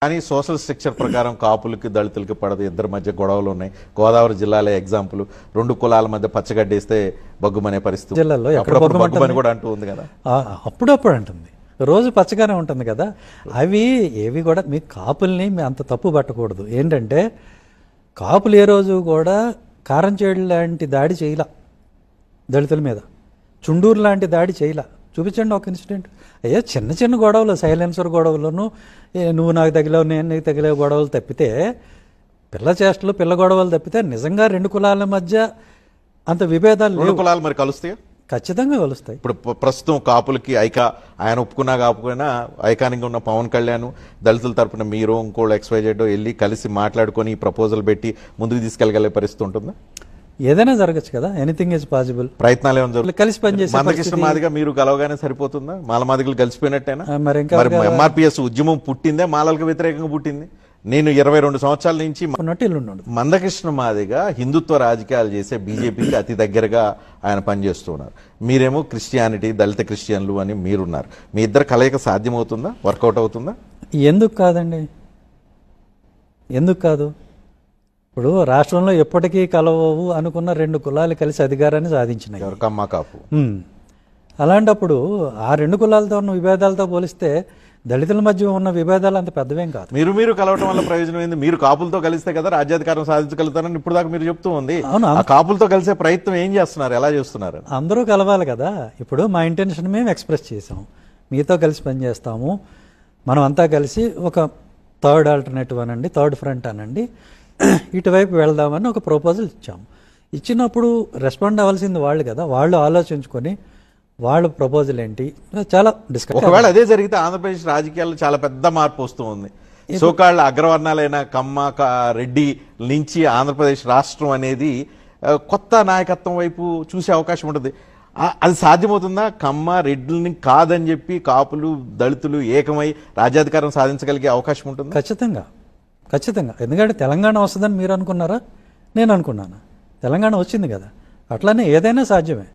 కానీ social structure ప్రకారం కాపులకి దళితులకి పడదు, ఇద్దరి మధ్య గొడవలు ఉన్నాయి. గోదావరి జిల్లాలో ఎగ్జాంపుల్, రెండు కులాల మధ్య పచ్చగడ్డేస్తే బగ్గుమనే పరిస్థితి జిల్లాలో బగ్గుమని కూడా అంటూ ఉంది కదా. అప్పుడప్పుడు అంటుంది, రోజు పచ్చగానే ఉంటుంది కదా. అవి ఏవి కూడా మీ కాపుల్ని అంత తప్పు పట్టకూడదు. ఏంటంటే కాపులు ఏ రోజు కూడా కారంచేడు లాంటి దాడి చేయలా దళితుల మీద, చుండూరు లాంటి దాడి చేయలా. చూపించండి ఒక ఇన్సిడెంట్. అయ్యో చిన్న చిన్న గొడవలు, సైలెన్సర్ గొడవలను, నువ్వు నాకు తగిలావు నేను నీకు తగిలే గొడవలు తప్పితే, పిల్ల చేష్టలు పిల్ల గొడవలు తప్పితే నిజంగా రెండు కులాల మధ్య అంత విభేదాలు రెండు కులాలు మరి కలుస్తాయా? ఖచ్చితంగా కలుస్తాయి. ఇప్పుడు ప్రస్తుతం కాపులకి ఆయన ఒప్పుకున్నా కాకపోయినా ఐకానిక్ ఉన్న పవన్ కళ్యాణ్ దళితుల తరపున మీరు ఇంకోళ్ళు XYZ వెళ్ళి కలిసి మాట్లాడుకొని ప్రపోజల్ పెట్టి ముందుకు తీసుకెళ్ళగలే పరిస్థితి ఉంటుందా? ఏదైనా జరగచ్చు కదా, ఎనీథింగ్ ఈజ్ పాసిబుల్. ప్రయత్నాలు ఏమైనా జరుగుతాయి? కలిసి పనిచేసి మందకృష్ణ మాదిగా మీరు గలవగానే సరిపోతుందా? మాల మాదిగలు కలిసిపోయినట్టేనా? మరి MRPS ఉద్యమం పుట్టిందే మాలలకు వ్యతిరేకంగా పుట్టింది. నేను 22 సంవత్సరాల నుంచి మందకృష్ణ మాదిగా హిందుత్వ రాజకీయాలు చేసే బీజేపీకి అతి దగ్గరగా ఆయన పనిచేస్తున్నారు. మీరేమో క్రిస్టియానిటీ, దళిత క్రిస్టియన్లు అని మీరున్నారు. మీ ఇద్దరు కలయిక సాధ్యమవుతుందా? వర్కౌట్ అవుతుందా? ఎందుకు కాదండి, ఎందుకు కాదు? ఇప్పుడు రాష్ట్రంలో ఎప్పటికీ కలవవు అనుకున్న రెండు కులాలు కలిసి అధికారాన్ని సాధించినాయి. కమ్మ కాపు. అలాంటప్పుడు ఆ రెండు కులాలతో ఉన్న విభేదాలతో పోలిస్తే దళితుల మధ్య ఉన్న విభేదాలు అంత పెద్దవేం కాదు. మీరు కలవటం వల్ల ప్రయోజనం ఏంది? మీరు కాపులతో కలిస్తే కదా రాజ్యాధికారం సాధించగలుగుతారని ఇప్పుడు దాకా మీరు చెప్తూ ఉంది. ఆ కాపులతో కలిసే ప్రయత్నం ఏం చేస్తున్నారు, ఎలా చేస్తున్నారు? అందరూ కలవాలి కదా. ఇప్పుడు మా ఇంటెన్షన్ మేము ఎక్స్ప్రెస్ చేసాం, మీతో కలిసి పనిచేస్తాము, మనం అంతా కలిసి ఒక థర్డ్ ఆల్టర్నేటివ్ అనండి, థర్డ్ ఫ్రంట్ అనండి, ఇటువైపు వెళ్దామని ఒక ప్రపోజల్ ఇచ్చాము. ఇచ్చినప్పుడు రెస్పాండ్ అవ్వాల్సింది వాళ్ళు కదా. వాళ్ళు ఆలోచించుకొని వాళ్ళ ప్రపోజల్ ఏంటి చాలా డిస్కస్. ఒకవేళ అదే జరిగితే ఆంధ్రప్రదేశ్ రాజకీయాల్లో చాలా పెద్ద మార్పు వస్తూ ఉంది. సోకాళ్ళ అగ్రవర్ణాలైన కమ్మ, రెడ్డి నుంచి ఆంధ్రప్రదేశ్ రాష్ట్రం అనేది కొత్త నాయకత్వం వైపు చూసే అవకాశం ఉంటుంది. అది సాధ్యమవుతుందా? కమ్మ రెడ్డిని కాదని చెప్పి కాపులు దళితులు ఏకమై రాజ్యాధికారం సాధించగలిగే అవకాశం ఉంటుంది? ఖచ్చితంగా, ఖచ్చితంగా. ఎందుకంటే తెలంగాణ వస్తుందని మీరు అనుకున్నారా? నేను అనుకున్నాను. తెలంగాణ వచ్చింది కదా. అట్లానే ఏదైనా సాధ్యమే.